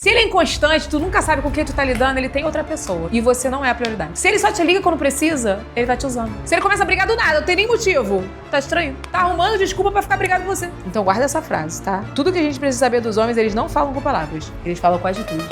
Se ele é inconstante, tu nunca sabe com quem tu tá lidando, ele tem outra pessoa. E você não é a prioridade. Se ele só te liga quando precisa, ele tá te usando. Se ele começa a brigar do nada, não tem nem motivo, tá estranho. Tá arrumando desculpa pra ficar brigado com você. Então guarda essa frase, tá? Tudo que a gente precisa saber dos homens, eles não falam com palavras. Eles falam com atitudes.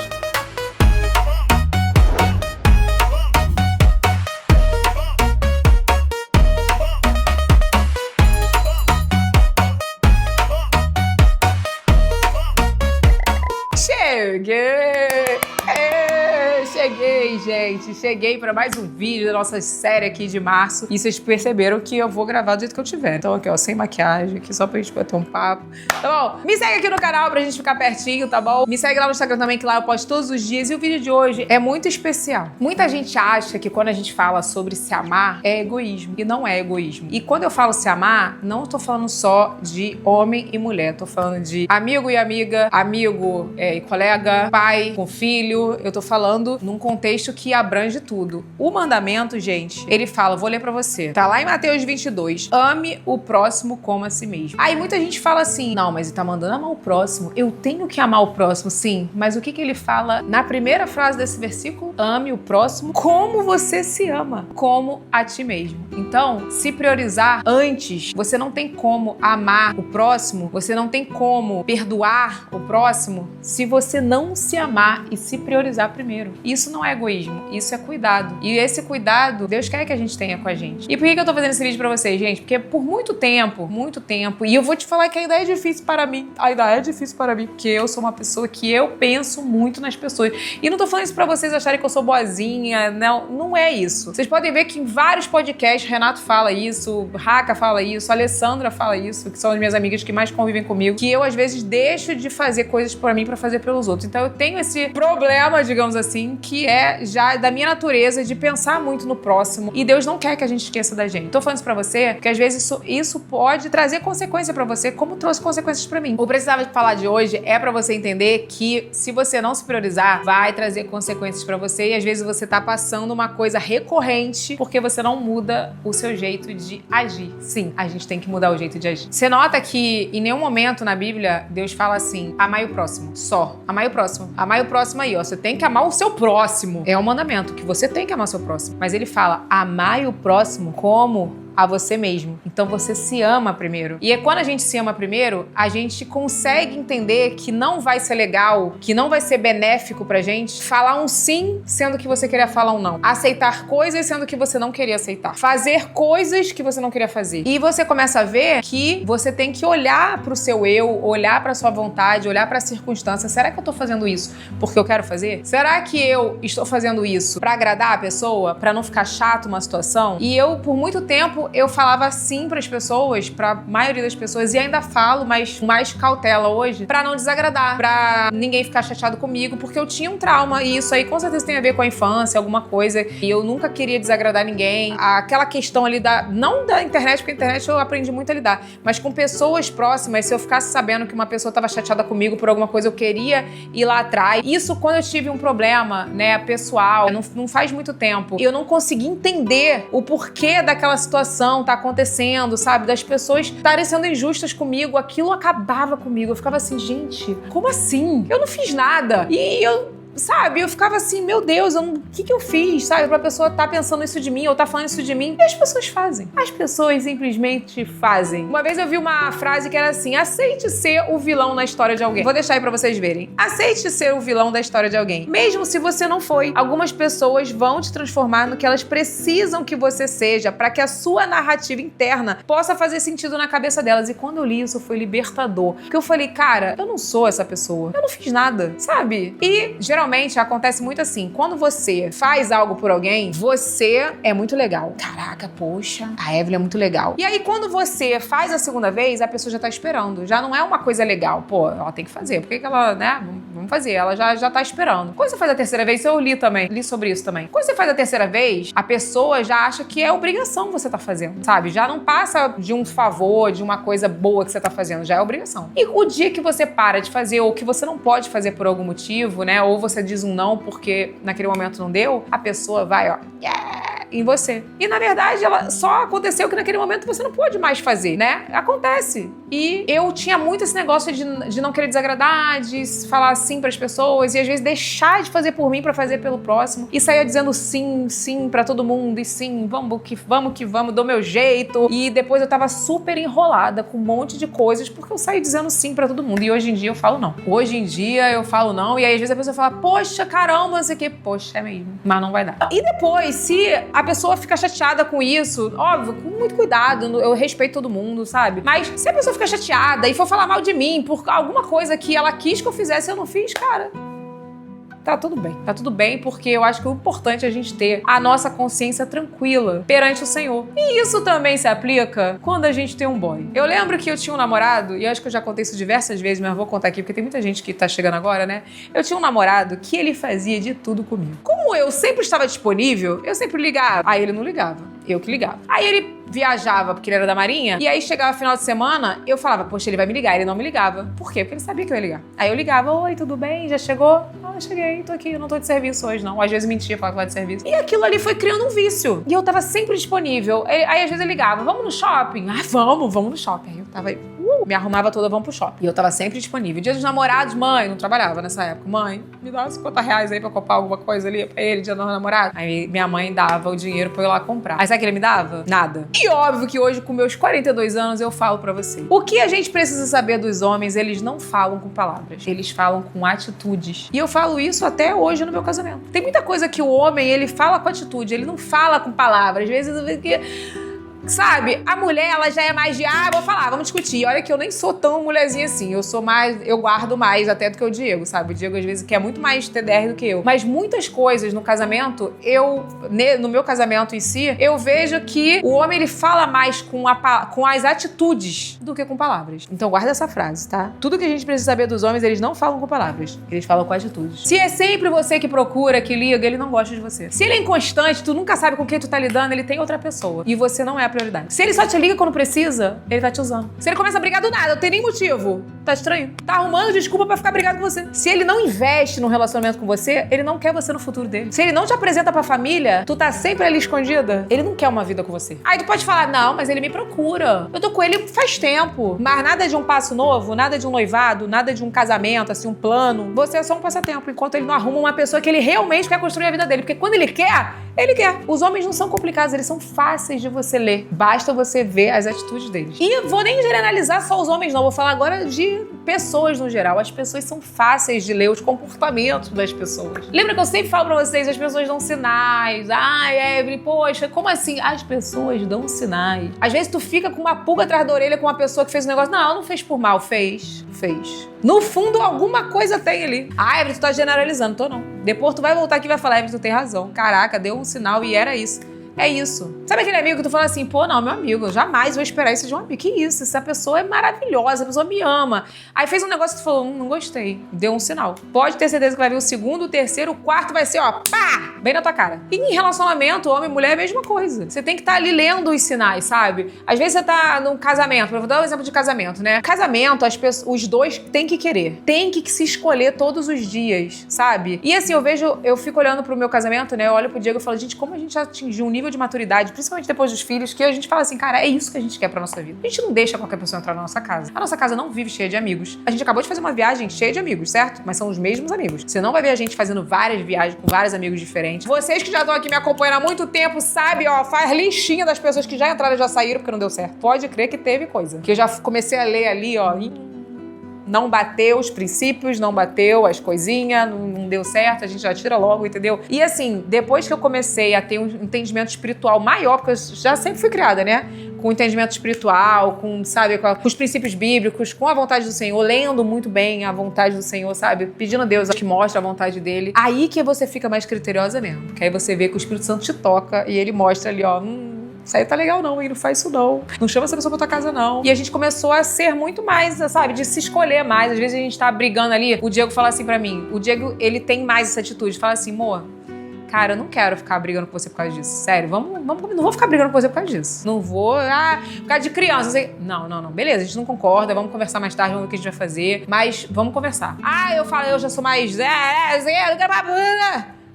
Cheguei, gente. Cheguei para mais um vídeo da nossa série aqui de março. E vocês perceberam que eu vou gravar do jeito que eu tiver. Então aqui, ó, sem maquiagem, aqui só pra gente bater um papo. Tá bom? Me segue aqui no canal pra gente ficar pertinho, tá bom? Me segue lá no Instagram também, que lá eu posto todos os dias. E o vídeo de hoje é muito especial. Muita gente acha que quando a gente fala sobre se amar, é egoísmo. E não é egoísmo. E quando eu falo se amar, não tô falando só de homem e mulher. Tô falando de amigo e amiga, amigo e colega, pai com filho. Eu tô falando num contexto que abrange tudo. O mandamento, gente, ele fala, vou ler pra você. Tá lá em Mateus 22. Ame o próximo como a si mesmo. Aí muita gente fala assim, não, mas ele tá mandando amar o próximo. Eu tenho que amar o próximo, sim. Mas o que ele fala na primeira frase desse versículo? Ame o próximo como você se ama. Como a ti mesmo. Então, se priorizar antes, você não tem como amar o próximo, você não tem como perdoar o próximo se você não se amar e se priorizar primeiro. Isso não é egoísmo, isso é cuidado. E esse cuidado, Deus quer que a gente tenha com a gente. E por que eu tô fazendo esse vídeo pra vocês, gente? Porque por muito tempo, e eu vou te falar que ainda é difícil para mim, porque eu sou uma pessoa que eu penso muito nas pessoas. E não tô falando isso pra vocês acharem que eu sou boazinha, não é isso. Vocês podem ver que em vários podcasts, Renato fala isso, Raca fala isso, Alessandra fala isso, que são as minhas amigas que mais convivem comigo, que eu às vezes deixo de fazer coisas por mim pra fazer pelos outros. Então eu tenho esse problema, digamos assim, que é já da minha natureza de pensar muito no próximo. E Deus não quer que a gente esqueça da gente. Tô falando isso pra você, porque às vezes isso pode trazer consequência pra você, como trouxe consequências pra mim. O Precisava de Falar de hoje é pra você entender que se você não se priorizar, vai trazer consequências pra você e às vezes você tá passando uma coisa recorrente porque você não muda o seu jeito de agir. Sim, a gente tem que mudar o jeito de agir. Você nota que em nenhum momento na Bíblia Deus fala assim, amai o próximo, só. Amai o próximo. Amai o próximo aí, ó. Você tem que amar o seu próximo. É um mandamento que você tem que amar o seu próximo. Mas ele fala, amai o próximo como a você mesmo. Então você se ama primeiro. E é quando a gente se ama primeiro, a gente consegue entender que não vai ser legal, que não vai ser benéfico pra gente falar um sim, sendo que você queria falar um não. Aceitar coisas, sendo que você não queria aceitar. Fazer coisas que você não queria fazer. E você começa a ver que você tem que olhar pro seu eu, olhar pra sua vontade, olhar pra circunstância. Será que eu tô fazendo isso porque eu quero fazer? Será que eu estou fazendo isso pra agradar a pessoa? Pra não ficar chato uma situação? E eu, por muito tempo, eu falava sim pras pessoas, pra maioria das pessoas, e ainda falo, mas com mais cautela hoje, pra não desagradar, pra ninguém ficar chateado comigo, porque eu tinha um trauma, e isso aí com certeza tem a ver com a infância, alguma coisa, e eu nunca queria desagradar ninguém. Aquela questão ali não da internet, porque a internet eu aprendi muito a lidar, mas com pessoas próximas, se eu ficasse sabendo que uma pessoa tava chateada comigo por alguma coisa, eu queria ir lá atrás. Isso quando eu tive um problema, né, pessoal, não faz muito tempo, eu não consegui entender o porquê daquela situação tá acontecendo, sabe? Das pessoas estarem sendo injustas comigo, aquilo acabava comigo. Eu ficava assim, gente, como assim? Eu não fiz nada. E eu ficava assim, meu Deus, o que eu fiz, sabe? Pra pessoa tá pensando isso de mim, ou tá falando isso de mim. E as pessoas fazem. As pessoas simplesmente fazem. Uma vez eu vi uma frase que era assim, aceite ser o vilão na história de alguém. Vou deixar aí pra vocês verem. Aceite ser o vilão da história de alguém. Mesmo se você não foi. Algumas pessoas vão te transformar no que elas precisam que você seja, pra que a sua narrativa interna possa fazer sentido na cabeça delas. E quando eu li isso, foi libertador. Porque eu falei, cara, eu não sou essa pessoa. Eu não fiz nada, sabe? E, geralmente, acontece muito assim, quando você faz algo por alguém, você é muito legal. Caraca, poxa, a Evelyn é muito legal. E aí, quando você faz a segunda vez, a pessoa já tá esperando. Já não é uma coisa legal. Pô, ela tem que fazer. Por que ela, né? Vamos fazer. Ela já tá esperando. Quando você faz a terceira vez, eu li sobre isso também. Quando você faz a terceira vez, a pessoa já acha que é obrigação você tá fazendo, sabe? Já não passa de um favor, de uma coisa boa que você tá fazendo, já é obrigação. E o dia que você para de fazer, ou que você não pode fazer por algum motivo, né? Ou você diz um não porque naquele momento não deu, a pessoa vai, ó, em você. E, na verdade, ela só aconteceu que naquele momento você não pôde mais fazer, né? Acontece. E eu tinha muito esse negócio de não querer desagradar, de falar sim pras pessoas e, às vezes, deixar de fazer por mim pra fazer pelo próximo. E saía dizendo sim, sim pra todo mundo. E sim, vamos que vamos, do meu jeito. E depois eu tava super enrolada com um monte de coisas porque eu saí dizendo sim pra todo mundo. E hoje em dia eu falo não. Hoje em dia eu falo não. E aí, às vezes, a pessoa fala, poxa, caramba, não sei o quê. Poxa, é mesmo. Mas não vai dar. E depois, se a pessoa fica chateada com isso, óbvio, com muito cuidado, eu respeito todo mundo, sabe? Mas se a pessoa fica chateada e for falar mal de mim por alguma coisa que ela quis que eu fizesse e eu não fiz, cara, tá tudo bem. Tá tudo bem, porque eu acho que o importante é a gente ter a nossa consciência tranquila perante o Senhor. E isso também se aplica quando a gente tem um boy. Eu lembro que eu tinha um namorado, e eu acho que eu já contei isso diversas vezes, mas eu vou contar aqui, porque tem muita gente que tá chegando agora, né? Eu tinha um namorado que ele fazia de tudo comigo. Como eu sempre estava disponível, eu sempre ligava. Aí ele não ligava, eu que ligava. Aí ele viajava, porque ele era da Marinha, e aí chegava final de semana, eu falava, poxa, ele vai me ligar. Ele não me ligava. Por quê? Porque ele sabia que eu ia ligar. Aí eu ligava, oi, tudo bem? Já chegou? Ah, cheguei, tô aqui, eu não tô de serviço hoje, não. Às vezes mentia, falava que tava de serviço. E aquilo ali foi criando um vício. E eu tava sempre disponível. Aí às vezes ele ligava, vamos no shopping? Ah, vamos no shopping. Aí eu tava aí, me arrumava toda, vamos pro shopping. E eu tava sempre disponível. Dia dos namorados, mãe, não trabalhava nessa época. Mãe, me dá R$50 aí pra comprar alguma coisa ali pra ele, dia dos namorados. Aí minha mãe dava o dinheiro pra eu ir lá comprar. Aí sabe o que ele me dava? Nada. E óbvio que hoje, com meus 42 anos, eu falo pra você. O que a gente precisa saber dos homens, eles não falam com palavras. Eles falam com atitudes. E eu falo isso até hoje no meu casamento. Tem muita coisa que o homem, ele fala com atitude, ele não fala com palavras. Às vezes eu vejo que... Sabe, a mulher, ela já é mais de, vou falar, vamos discutir. Olha que eu nem sou tão mulherzinha assim. Eu guardo mais até do que o Diego, sabe? O Diego, às vezes, quer muito mais TDR do que eu. Mas muitas coisas no casamento, no meu casamento em si, eu vejo que o homem, ele fala mais com as atitudes do que com palavras. Então, guarda essa frase, tá? Tudo que a gente precisa saber dos homens, eles não falam com palavras. Eles falam com atitudes. Se é sempre você que procura, que liga, ele não gosta de você. Se ele é inconstante, tu nunca sabe com quem tu tá lidando, ele tem outra pessoa. E você não é a prioridade. Se ele só te liga quando precisa, ele tá te usando. Se ele começa a brigar do nada, não tem nem motivo, tá estranho. Tá arrumando desculpa pra ficar brigado com você. Se ele não investe num relacionamento com você, ele não quer você no futuro dele. Se ele não te apresenta pra família, tu tá sempre ali escondida, ele não quer uma vida com você. Aí tu pode falar, não, mas ele me procura. Eu tô com ele faz tempo. Mas nada de um passo novo, nada de um noivado, nada de um casamento, assim, um plano. Você é só um passatempo, enquanto ele não arruma uma pessoa que ele realmente quer construir a vida dele. Porque quando ele quer, ele quer. Os homens não são complicados, eles são fáceis de você ler. Basta você ver as atitudes deles. E vou nem generalizar só os homens, não. Vou falar agora de pessoas no geral. As pessoas são fáceis de ler, os comportamentos das pessoas. Lembra que eu sempre falo pra vocês, as pessoas dão sinais. Ai, Evelyn, poxa, como assim? As pessoas dão sinais. Às vezes tu fica com uma pulga atrás da orelha com uma pessoa que fez um negócio. Não, ela não fez por mal. Fez. No fundo, alguma coisa tem ali. Evelyn, tu tá generalizando. Tô não. Depois tu vai voltar aqui e vai falar, Evelyn, tu tem razão. Caraca, deu um sinal e era isso. É isso. Sabe aquele amigo que tu fala assim, pô, não, meu amigo, eu jamais vou esperar isso de um amigo. Que isso? Essa pessoa é maravilhosa, a pessoa me ama. Aí fez um negócio que tu falou, não gostei. Deu um sinal. Pode ter certeza que vai vir o segundo, o terceiro, o quarto vai ser, ó, pá, bem na tua cara. E em relacionamento, homem e mulher é a mesma coisa. Você tem que estar ali lendo os sinais, sabe? Às vezes você tá num casamento, vou dar um exemplo de casamento, né? Casamento, os dois têm que querer. Tem que se escolher todos os dias, sabe? E assim, eu fico olhando pro meu casamento, né? Eu olho pro Diego e falo, gente, como a gente atingiu um nível de maturidade, principalmente depois dos filhos, que a gente fala assim, cara, é isso que a gente quer pra nossa vida. A gente não deixa qualquer pessoa entrar na nossa casa. A nossa casa não vive cheia de amigos. A gente acabou de fazer uma viagem cheia de amigos, certo? Mas são os mesmos amigos. Você não vai ver a gente fazendo várias viagens com vários amigos diferentes. Vocês que já estão aqui me acompanhando há muito tempo, sabe, ó, faz listinha das pessoas que já entraram e já saíram porque não deu certo. Pode crer que teve coisa. Que eu já comecei a ler ali, ó, não bateu os princípios, não bateu as coisinhas, não deu certo, a gente já tira logo, entendeu? E assim, depois que eu comecei a ter um entendimento espiritual maior, porque eu já sempre fui criada, né? Com entendimento espiritual, com, sabe, com os princípios bíblicos, com a vontade do Senhor, lendo muito bem a vontade do Senhor, sabe? Pedindo a Deus que mostre a vontade dele. Aí que você fica mais criteriosa mesmo. Porque aí você vê que o Espírito Santo te toca e ele mostra ali, ó, isso aí tá legal não, hein? Não faz isso não. Não chama essa pessoa pra tua casa não. E a gente começou a ser muito mais, sabe, de se escolher mais. Às vezes a gente tá brigando ali, o Diego fala assim pra mim, o Diego, ele tem mais essa atitude, fala assim, amor, cara, eu não quero ficar brigando com você por causa disso. Sério, não vou ficar brigando com você por causa disso. Não vou, por causa de criança. Assim. Não. Beleza, a gente não concorda, vamos conversar mais tarde, vamos ver o que a gente vai fazer. Mas vamos conversar. Eu já sou mais...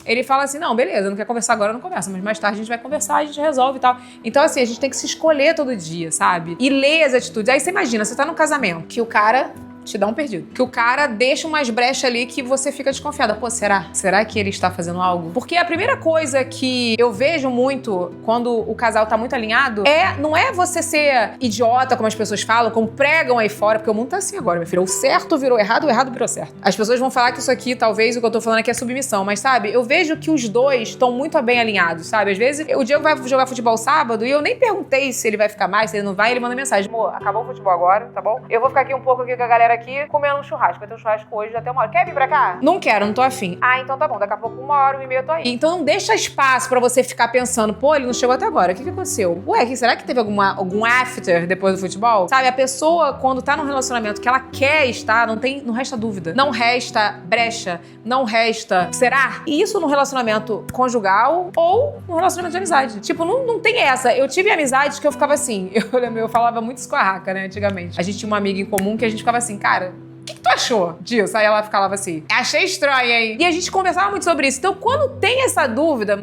ele fala assim, não, beleza, não quer conversar agora, não conversa, mas mais tarde a gente vai conversar, a gente resolve e tal. Então, assim, a gente tem que se escolher todo dia, sabe? E ler as atitudes. Aí você imagina, você tá num casamento, que o cara te dá um perdido. Que o cara deixa umas brechas ali que você fica desconfiada. Pô, será? Será que ele está fazendo algo? Porque a primeira coisa que eu vejo muito quando o casal tá muito alinhado não é você ser idiota, como as pessoas falam, como pregam aí fora, porque o mundo tá assim agora, meu filho. O certo virou errado, o errado virou certo. As pessoas vão falar que isso aqui, talvez, o que eu tô falando aqui é submissão, mas sabe, eu vejo que os dois estão muito bem alinhados, sabe? Às vezes, o Diego vai jogar futebol sábado e eu nem perguntei se ele vai ficar mais, se ele não vai, ele manda mensagem. Amor, acabou o futebol agora, tá bom? Eu vou ficar aqui um pouco aqui com a galera aqui comendo um churrasco. Vai ter um churrasco hoje até 1 hora. Quer vir pra cá? Não quero, não tô afim. Ah, então tá bom. Daqui a pouco 1 hora, 1h30 eu tô aí. Então não deixa espaço pra você ficar pensando, pô, ele não chegou até agora. O que aconteceu? Ué, será que teve algum after depois do futebol? Sabe, a pessoa, quando tá num relacionamento que ela quer estar, não resta dúvida. Não resta brecha. Não resta será? E isso no relacionamento conjugal ou no relacionamento de amizade. Tipo, não tem essa. Eu tive amizades que eu ficava assim. Eu falava muito isso com a Raca, né, antigamente. A gente tinha uma amiga em comum que a gente ficava assim, cara, o que tu achou disso? Aí ela falava assim, achei estranho, hein? E a gente conversava muito sobre isso. Então, quando tem essa dúvida,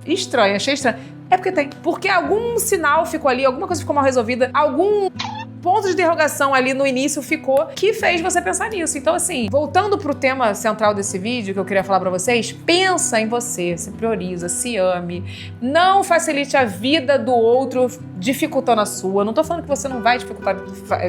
estranho, achei estranho, é porque tem. Porque algum sinal ficou ali, alguma coisa ficou mal resolvida, algum ponto de interrogação ali no início ficou que fez você pensar nisso. Então, assim, voltando pro tema central desse vídeo que eu queria falar pra vocês, pensa em você, se prioriza, se ame, não facilite a vida do outro dificultando a sua. Não tô falando que você não vai dificultar,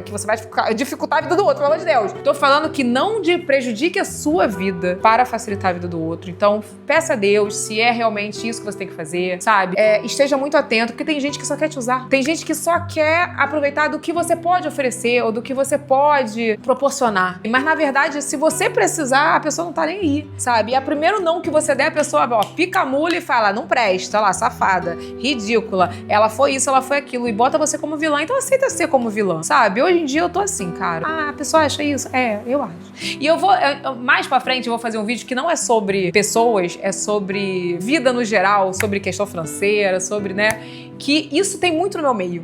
que você vai dificultar a vida do outro, pelo amor de Deus. Tô falando que não prejudique a sua vida para facilitar a vida do outro. Então, peça a Deus se é realmente isso que você tem que fazer, sabe? Esteja muito atento, porque tem gente que só quer te usar. Tem gente que só quer aproveitar do que você pode oferecer ou do que você pode proporcionar. Mas, na verdade, se você precisar, a pessoa não tá nem aí, sabe? E a primeiro não que você der, a pessoa, pica a mula e fala, não presta, lá, safada, ridícula, ela foi isso, ela foi aquilo, e bota você como vilã, então aceita ser como vilã, sabe? Hoje em dia eu tô assim, cara. Ah, a pessoa acha isso? Eu acho. E mais pra frente, eu vou fazer um vídeo que não é sobre pessoas, é sobre vida no geral, sobre questão financeira, sobre, né? Que isso tem muito no meu meio.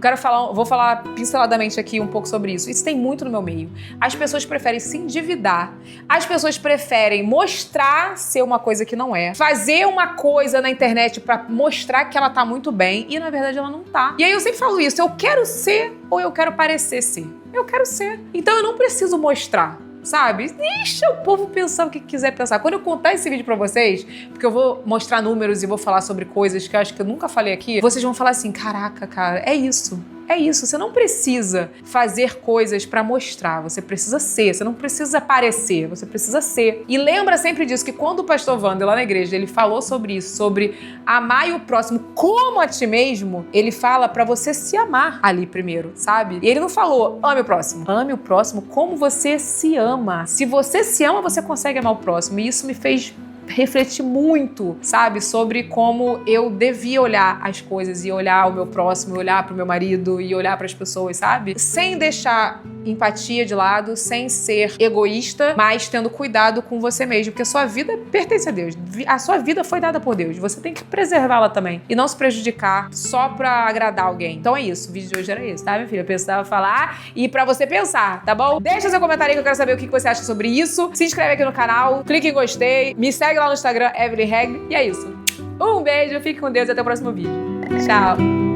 Vou falar pinceladamente aqui um pouco sobre isso. Isso tem muito no meu meio. As pessoas preferem se endividar. As pessoas preferem mostrar ser uma coisa que não é. Fazer uma coisa na internet pra mostrar que ela tá muito bem e, na verdade, ela não tá. E aí eu sempre falo isso. Eu quero ser ou eu quero parecer ser? Eu quero ser. Então eu não preciso mostrar. Sabe? Deixa o povo pensar o que quiser pensar. Quando eu contar esse vídeo pra vocês, porque eu vou mostrar números e vou falar sobre coisas que eu acho que eu nunca falei aqui, vocês vão falar assim, caraca, cara, é isso. É isso, você não precisa fazer coisas pra mostrar, você precisa ser, você não precisa aparecer, você precisa ser. E lembra sempre disso, que quando o pastor Wander lá na igreja, ele falou sobre isso, sobre amar o próximo como a ti mesmo, ele fala pra você se amar ali primeiro, sabe? E ele não falou, ame o próximo como você se ama. Se você se ama, você consegue amar o próximo. E isso me fez refletir muito, sabe, sobre como eu devia olhar as coisas e olhar o meu próximo, olhar pro meu marido e olhar pras pessoas, sabe? Sem deixar empatia de lado, sem ser egoísta, mas tendo cuidado com você mesmo, porque a sua vida pertence a Deus. A sua vida foi dada por Deus. Você tem que preservá-la também e não se prejudicar só pra agradar alguém. Então é isso. O vídeo de hoje era esse, tá, minha filha? Eu precisava falar e pra você pensar, tá bom? Deixa seu comentário aí que eu quero saber o que você acha sobre isso. Se inscreve aqui no canal, clique em gostei, me segue lá no Instagram, Evelyn Regli. E é isso. Um beijo, fique com Deus e até o próximo vídeo. Tchau!